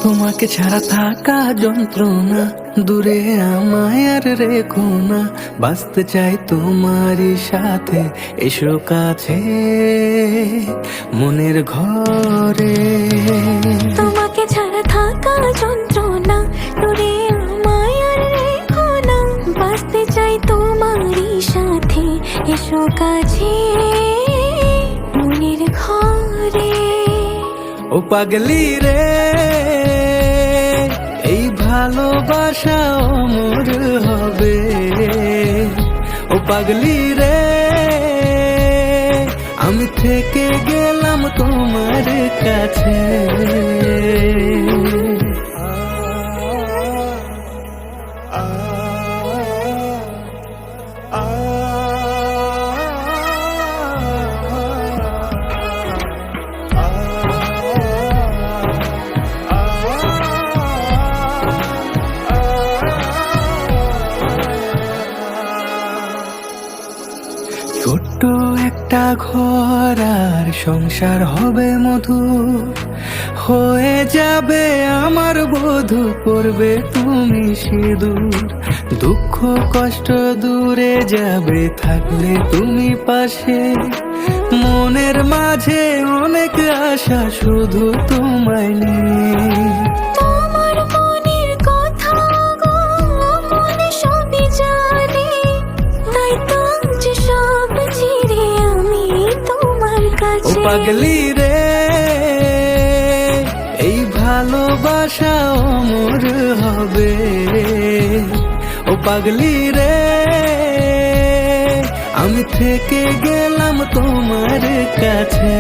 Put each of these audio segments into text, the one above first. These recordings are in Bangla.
তোমাকে ছাড়া থাকা যন্ত্রণা, দূরে আমায় আর রেখো না। বাঁচতে চাই তোমারই সাথে, এসো কাছে মনের ঘরে। তোমাকে ছাড়া থাকা যন্ত্রণা, দূরে আমায় আর রেখো না। বাঁচতে চাই তোমারই সাথে, এসো কাছে মনের ঘরে। ও পাগলি রে, এই ভালোবাসা অমর হবে। ও পাগলি রে, আমি থেকে গেলাম তোমার কাছে। ছোট্ট একটা ঘর আর সংসার হবে মধুর, হয়ে যাবে আমার বধূ, করবে তুমি সিঁদুর। দুঃখ কষ্ট দূরে যাবে থাকলে তুমি পাশে, মনের মাঝে অনেক আশা শুধু তোমায় নিয়ে। তোমার মনের কথা গো মনে সবই জানে, তাই তো যে সব ছেড়ে আমি তোমার ও কাছে। পাগলি রে, এই ভালোবাসা অমর হবে। ও পাগলি রে, আমি থেকে গেলাম তোমার কাছে।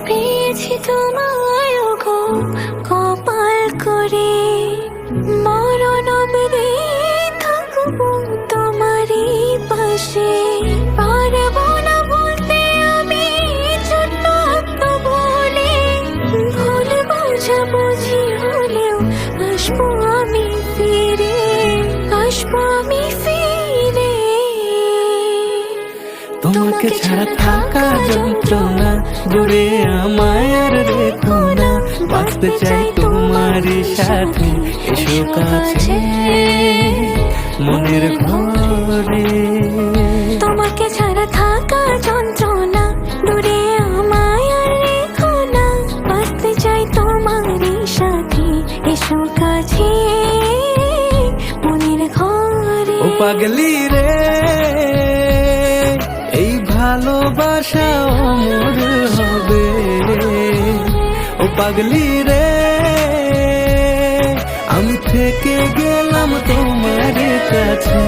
পেয়েছি তোমায় গো কপাল করে, মরণ অবধি থাকবো তোমারই পাশে। পারবো না বলতে আমি ছোট্ট একটা বলে, ভুল বোঝাবুঝি হলেও আসবো আমি ফিরে, আসবো আমি ফিরে। তোমাকে ছাড়া থাকা যন্ত্রণা, দূরে আমায় আর রেখো না। বাঁচতে চাই তোমারই সাথে, এসো কাছে মনের ঘরে। তোমাকে ছাড়া থাকা যন্ত্রণা, দূরে আমায় আর রেখো না। বাঁচতে চাই তোমারই সাথে, এসো কাছে মনের ঘরে। ও পাগলি রে, এই ভালোবাসা অমর হবে। ও পাগলি রে, আমি থেকে গেলাম তোমার কাছে।